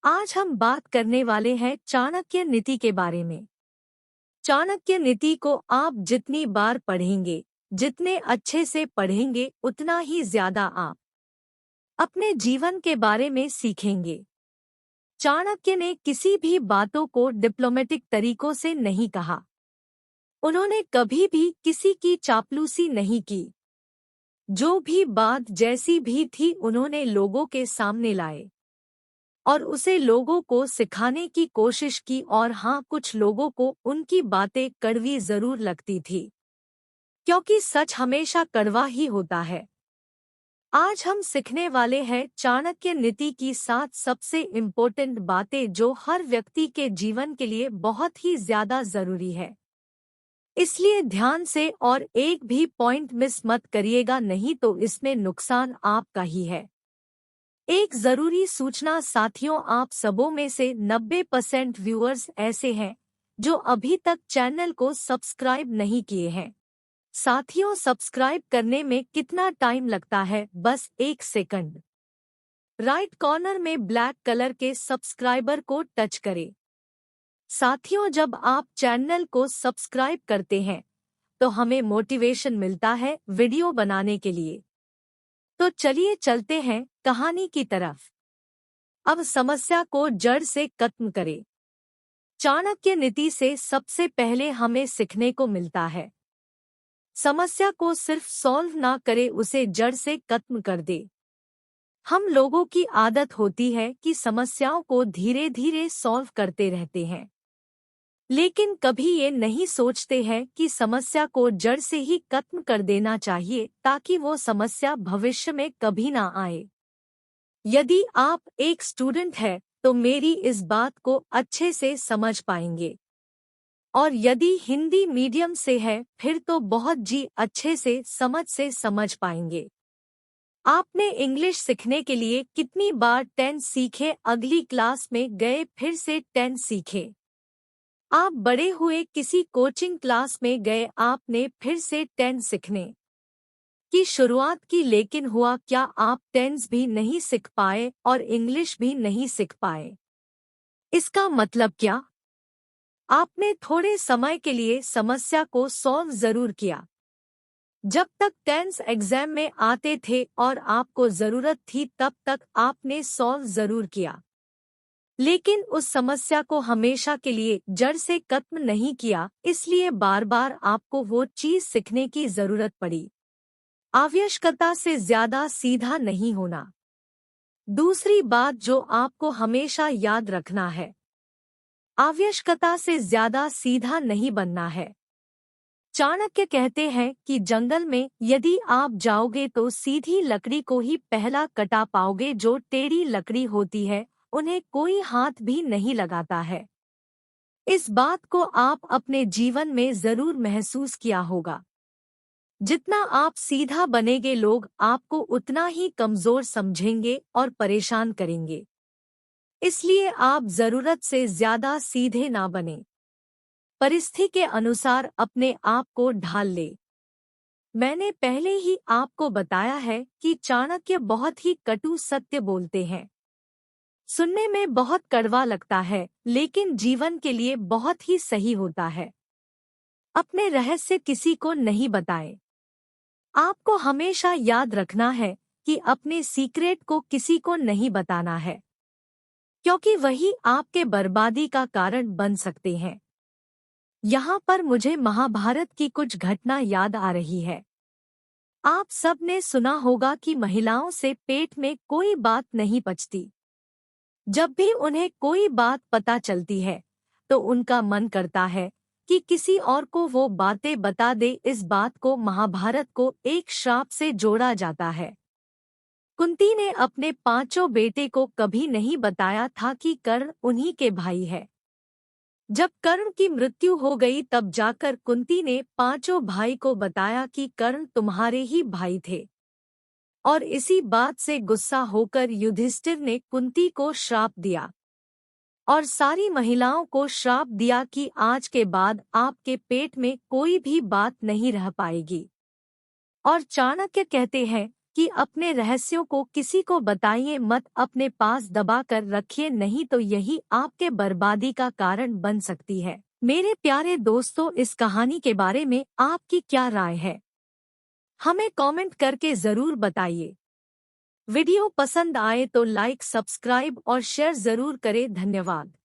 आज हम बात करने वाले हैं चाणक्य नीति के बारे में। चाणक्य नीति को आप जितनी बार पढ़ेंगे, जितने अच्छे से पढ़ेंगे, उतना ही ज्यादा आप अपने जीवन के बारे में सीखेंगे। चाणक्य ने किसी भी बातों को डिप्लोमेटिक तरीकों से नहीं कहा। उन्होंने कभी भी किसी की चापलूसी नहीं की। जो भी बात जैसी भी थी उन्होंने लोगों के सामने लाए और उसे लोगों को सिखाने की कोशिश की। और हाँ, कुछ लोगों को उनकी बातें कड़वी जरूर लगती थी, क्योंकि सच हमेशा कड़वा ही होता है। आज हम सीखने वाले हैं चाणक्य नीति की 7 सबसे इम्पोर्टेंट बातें जो हर व्यक्ति के जीवन के लिए बहुत ही ज्यादा जरूरी है। इसलिए ध्यान से और एक भी पॉइंट मिस मत करिएगा, नहीं तो इसमें नुकसान आपका ही है। एक जरूरी सूचना साथियों, आप सबों में से 90% व्यूअर्स ऐसे हैं जो अभी तक चैनल को सब्सक्राइब नहीं किए हैं। साथियों, सब्सक्राइब करने में कितना टाइम लगता है? बस 1 सेकंड। राइट कॉर्नर में ब्लैक कलर के सब्सक्राइबर को टच करें। साथियों, जब आप चैनल को सब्सक्राइब करते हैं तो हमें मोटिवेशन मिलता है वीडियो बनाने के लिए। तो चलिए चलते हैं कहानी की तरफ। अब समस्या को जड़ से खत्म करें। चाणक्य नीति से सबसे पहले हमें सीखने को मिलता है, समस्या को सिर्फ सॉल्व ना करे, उसे जड़ से खत्म कर दे। हम लोगों की आदत होती है कि समस्याओं को धीरे धीरे सॉल्व करते रहते हैं, लेकिन कभी ये नहीं सोचते हैं कि समस्या को जड़ से ही खत्म कर देना चाहिए ताकि वो समस्या भविष्य में कभी ना आए। यदि आप एक स्टूडेंट हैं तो मेरी इस बात को अच्छे से समझ पाएंगे, और यदि हिंदी मीडियम से है फिर तो बहुत अच्छे से समझ पाएंगे। आपने इंग्लिश सीखने के लिए कितनी बार टेंस सीखे? अगली क्लास में गए फिर से टेंस सीखे। आप बड़े हुए किसी कोचिंग क्लास में गए, आपने फिर से टेंस सीखने की शुरुआत की, लेकिन हुआ क्या? आप टेंस भी नहीं सीख पाए और इंग्लिश भी नहीं सीख पाए। इसका मतलब क्या? आपने थोड़े समय के लिए समस्या को सॉल्व जरूर किया, जब तक टेंस एग्जाम में आते थे और आपको जरूरत थी तब तक आपने सॉल्व जरूर किया, लेकिन उस समस्या को हमेशा के लिए जड़ से खत्म नहीं किया। इसलिए बार बार आपको वो चीज सीखने की जरूरत पड़ी। आवश्यकता से ज्यादा सीधा नहीं होना। दूसरी बात जो आपको हमेशा याद रखना है, आवश्यकता से ज्यादा सीधा नहीं बनना है। चाणक्य कहते हैं कि जंगल में यदि आप जाओगे तो सीधी लकड़ी को ही पहला कटा पाओगे, जो टेढ़ी लकड़ी होती है उन्हें कोई हाथ भी नहीं लगाता है। इस बात को आप अपने जीवन में जरूर महसूस किया होगा। जितना आप सीधा बनेंगे लोग आपको उतना ही कमजोर समझेंगे और परेशान करेंगे। इसलिए आप जरूरत से ज्यादा सीधे ना बने। परिस्थिति के अनुसार अपने आप को ढाल ले। मैंने पहले ही आपको बताया है कि चाणक्य बहुत ही कटु सत्य बोलते हैं। सुनने में बहुत कड़वा लगता है, लेकिन जीवन के लिए बहुत ही सही होता है। अपने रहस्य किसी को नहीं बताएं। आपको हमेशा याद रखना है कि अपने सीक्रेट को किसी को नहीं बताना है, क्योंकि वही आपके बर्बादी का कारण बन सकते हैं। यहाँ पर मुझे महाभारत की कुछ घटना याद आ रही है। आप सब ने सुना होगा कि महिलाओं से पेट में कोई बात नहीं पचती। जब भी उन्हें कोई बात पता चलती है तो उनका मन करता है कि किसी और को वो बातें बता दे। इस बात को महाभारत को एक श्राप से जोड़ा जाता है। कुंती ने अपने 5 बेटे को कभी नहीं बताया था कि कर्ण उन्हीं के भाई है। जब कर्ण की मृत्यु हो गई तब जाकर कुंती ने 5 भाई को बताया कि कर्ण तुम्हारे ही भाई थे, और इसी बात से गुस्सा होकर युधिष्ठिर ने कुंती को श्राप दिया और सारी महिलाओं को श्राप दिया कि आज के बाद आपके पेट में कोई भी बात नहीं रह पाएगी। और चाणक्य कहते हैं कि अपने रहस्यों को किसी को बताइए मत, अपने पास दबा कर रखिए, नहीं तो यही आपके बर्बादी का कारण बन सकती है। मेरे प्यारे दोस्तों, इस कहानी के बारे में आपकी क्या राय है? हमें कमेंट करके जरूर बताइए। वीडियो पसंद आए तो लाइक, सब्सक्राइब और शेयर जरूर करें। धन्यवाद।